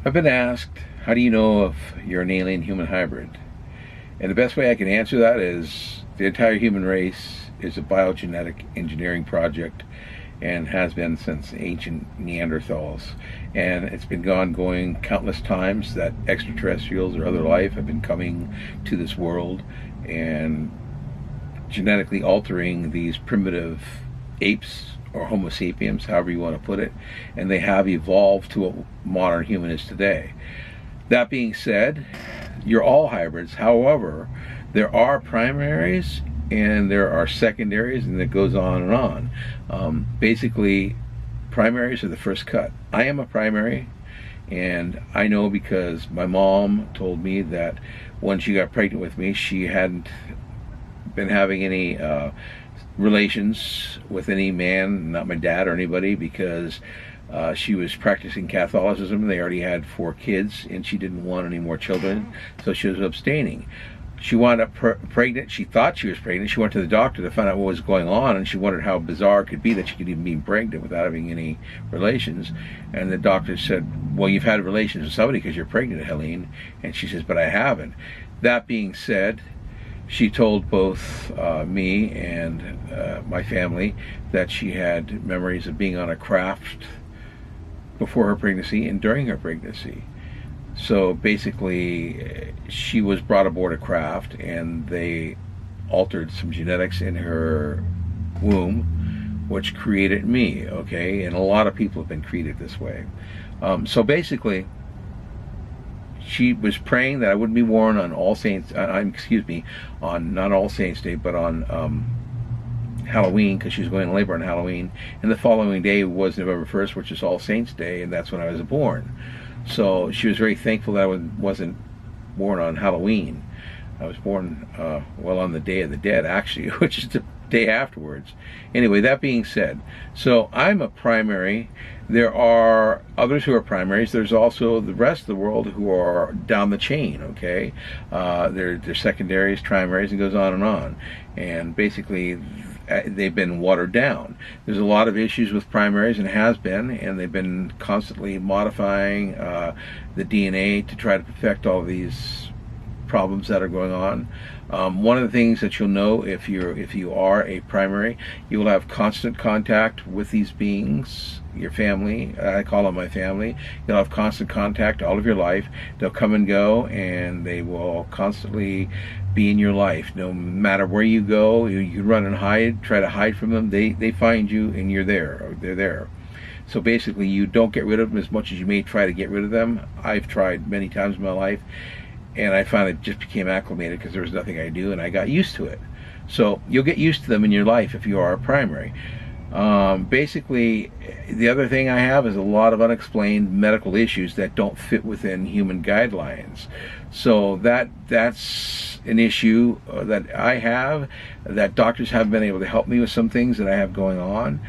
I've been asked, how do you know if you're an alien human hybrid? And the best way I can answer that is the entire human race is a biogenetic engineering project and has been since ancient Neanderthals. And it's been ongoing countless times that extraterrestrials or other life have been coming to this world and genetically altering these primitive apes or Homo sapiens, however you want to put it, and they have evolved to what modern human is today. That being said, you're all hybrids. However, there are primaries and there are secondaries, and it goes on and on. Basically, primaries are the first cut. I am a primary, and I know because my mom told me that when she got pregnant with me, she hadn't been having any relations with any man, not my dad or anybody, because she was practicing Catholicism. They already had 4 kids, and she didn't want any more children, so she was abstaining. She wound up pregnant. She thought she was pregnant. She went to the doctor to find out what was going on, and she wondered how bizarre it could be that she could even be pregnant without having any relations. And the doctor said, well, you've had relations with somebody because you're pregnant, Helene. And she says, but I haven't. That being said, she told both me and my family that she had memories of being on a craft before her pregnancy and during her pregnancy. So basically, she was brought aboard a craft and they altered some genetics in her womb, which created me, okay? And a lot of people have been created this way. So basically, she was praying that I wouldn't be born on All Saints, on not All Saints Day, but on Halloween, because she was going to labor on Halloween. And the following day was November 1st, which is All Saints Day, and that's when I was born. So she was very thankful that I wasn't born on Halloween. I was born, on the Day of the Dead, actually, which is the day afterwards. Anyway, that being said, so I'm a primary. There are others who are primaries. There's also the rest of the world who are down the chain, okay? They're secondaries, primaries, and goes on and on. And basically, they've been watered down. There's a lot of issues with primaries, and has been, and they've been constantly modifying the DNA to try to perfect all of these problems that are going on. One of the things that you'll know if you are a primary, you will have constant contact with these beings, your family. I call them my family. You'll have constant contact all of your life. They'll come and go, and they will constantly be in your life. No matter where you go, you run and hide, try to hide from them. They find you, and you're there, or they're there. So basically, you don't get rid of them as much as you may try to get rid of them. I've tried many times in my life, and I finally just became acclimated because there was nothing I do, and I got used to it. So you'll get used to them in your life if you are a primary. Basically, the other thing I have is a lot of unexplained medical issues that don't fit within human guidelines. So that's an issue that I have, that doctors haven't been able to help me with some things that I have going on.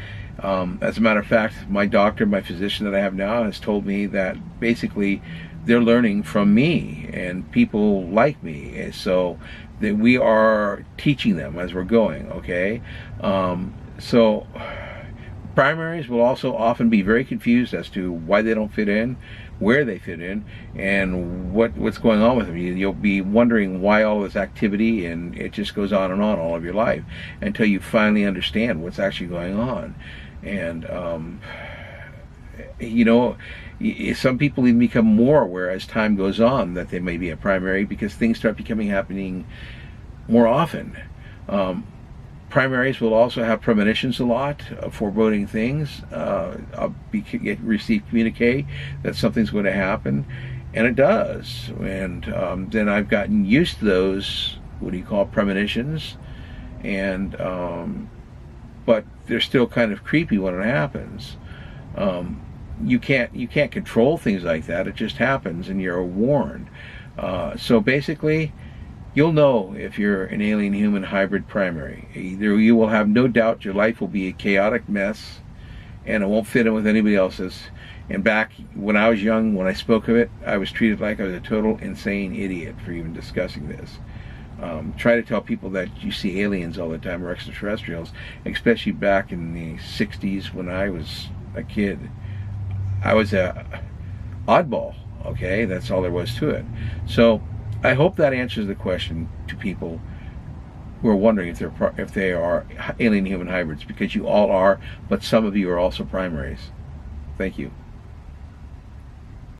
As a matter of fact, my doctor, my physician that I have now, has told me that basically they're learning from me and people like me, and so that we are teaching them as we're going, okay? So primaries will also often be very confused as to why they don't fit in, where they fit in, and what's going on with them. You'll be wondering why all this activity, and it just goes on and on all of your life until you finally understand what's actually going on. And some people even become more aware as time goes on that they may be a primary, because things start happening more often. Primaries will also have premonitions a lot, foreboding things. Receive communique that something's going to happen, and it does. And then I've gotten used to those, what do you call, premonitions, and but they're still kind of creepy when it happens. You can't control things like that. It just happens, and you're warned. So basically, you'll know if you're an alien human hybrid primary. Either you will have no doubt your life will be a chaotic mess, and it won't fit in with anybody else's. And back when I was young, when I spoke of it, I was treated like I was a total insane idiot for even discussing this. Try to tell people that you see aliens all the time, or extraterrestrials, especially back in the 60s when I was a kid. I was a oddball. Okay, that's all there was to it. So I hope that answers the question to people who are wondering if they are alien human hybrids, because you all are, but some of you are also primaries. Thank you.